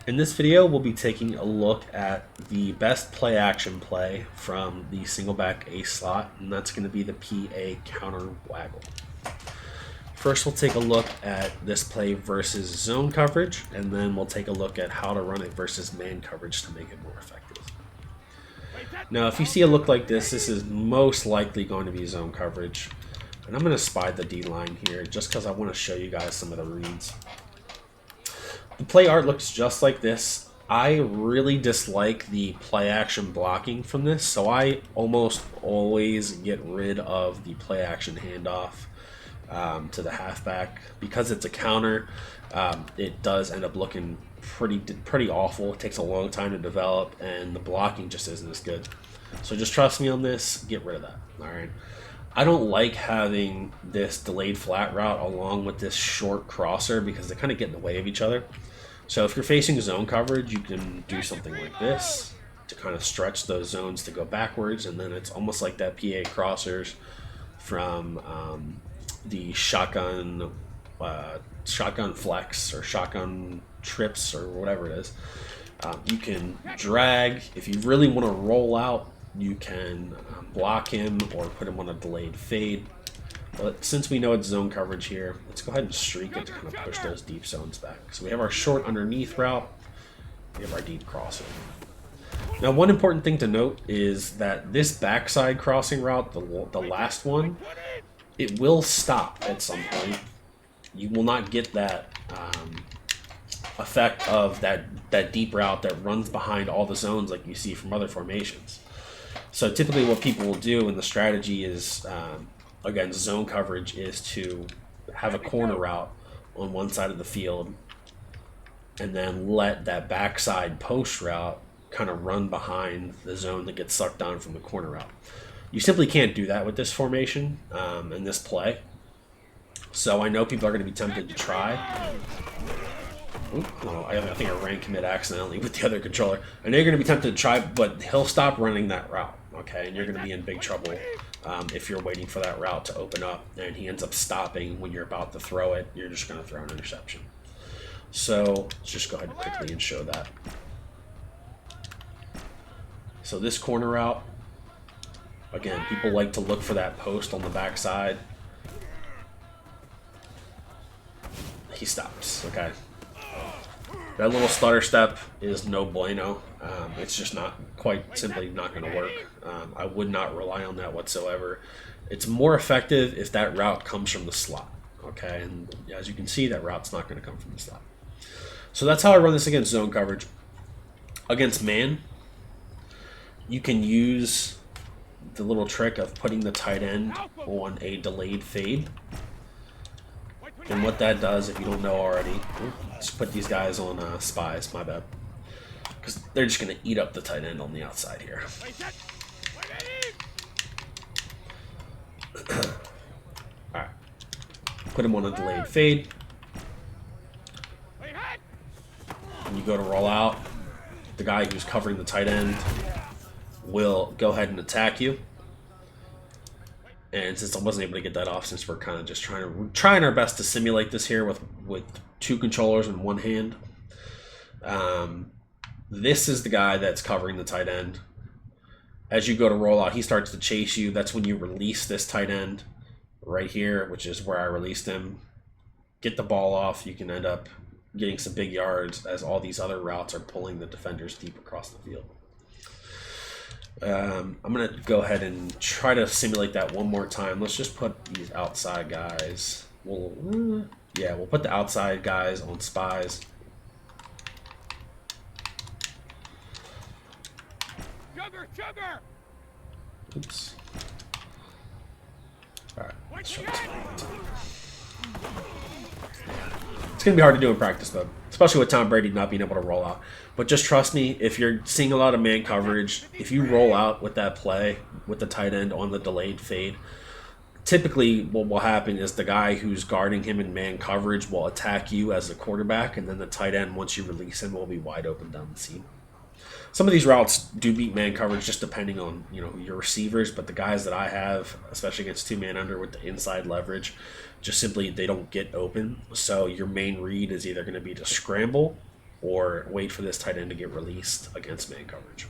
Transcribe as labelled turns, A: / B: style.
A: In this video, we'll be taking a look at the best play action play from the Singleback ace slot, and that's going to be the PA counter waggle. First, we'll take a look at this play versus zone coverage, and then we'll take a look at how to run it versus man coverage to make it more effective. Now, if you see a look like this is most likely going to be zone coverage, and I'm going to spy the D line here just because I want to show you guys some of the reads. The play art looks just like this. I really dislike the play action blocking from this, so I almost always get rid of the play action handoff to the halfback. Because it's a counter, it does end up looking pretty awful. It takes a long time to develop, and the blocking just isn't as good. So just trust me on this, get rid of that. All right. I don't like having this delayed flat route along with this short crosser because they kind of get in the way of each other. So if you're facing zone coverage, you can do something like this to kind of stretch those zones to go backwards, and then it's almost like that PA crossers from the shotgun flex or shotgun trips or whatever it is. You can drag. If you really want to roll out, you can block him or put him on a delayed fade. But since we know it's zone coverage here, let's go ahead and streak it to kind of push those deep zones back. So we have our short underneath route, we have our deep crossing. Now, one important thing to note is that this backside crossing route, the last one, it will stop at some point. You will not get that effect of that deep route that runs behind all the zones like you see from other formations. So typically what people will do in the strategy is, again, zone coverage is to have a corner route on one side of the field and then let that backside post route kind of run behind the zone that gets sucked on from the corner route. You simply can't do that with this formation and this play. So I know people are going to be tempted to try. I think I ran commit accidentally with the other controller. I know you're going to be tempted to try, but he'll stop running that route, okay? And you're going to be in big trouble if you're waiting for that route to open up and he ends up stopping when you're about to throw it. You're just going to throw an interception. So let's just go ahead quickly and show that. So this corner route, again, people like to look for that post on the backside. He stops, okay? That little stutter step is no bueno. It's just simply not going to work. I would not rely on that whatsoever. It's more effective if that route comes from the slot, okay? And as you can see, that route's not going to come from the slot. So that's how I run this against zone coverage. Against man, you can use the little trick of putting the tight end on a delayed fade. And what that does, if you don't know already, just put these guys on spies, my bad. Because they're just going to eat up the tight end on the outside here. Alright. Put him on a delayed fade. When you go to roll out, the guy who's covering the tight end will go ahead and attack you. And since I wasn't able to get that off, since we're kind of just trying our best to simulate this here with two controllers in one hand, this is the guy that's covering the tight end. As you go to roll out, he starts to chase you. That's when you release this tight end right here, which is where I released him. Get the ball off. You can end up getting some big yards as all these other routes are pulling the defenders deep across the field. I'm going to go ahead and try to simulate that one more time. Let's just put these outside guys. We'll put the outside guys on spies. Sugar. Oops. All right. Let's try this one. It's going to be hard to do in practice, though, especially with Tom Brady not being able to roll out. But just trust me, if you're seeing a lot of man coverage, if you roll out with that play, with the tight end on the delayed fade, typically what will happen is the guy who's guarding him in man coverage will attack you as the quarterback, and then the tight end, once you release him, will be wide open down the seam. Some of these routes do beat man coverage just depending on your receivers, but the guys that I have, especially against two-man under with the inside leverage, just simply they don't get open. So your main read is either going to be to scramble or wait for this tight end to get released against man coverage.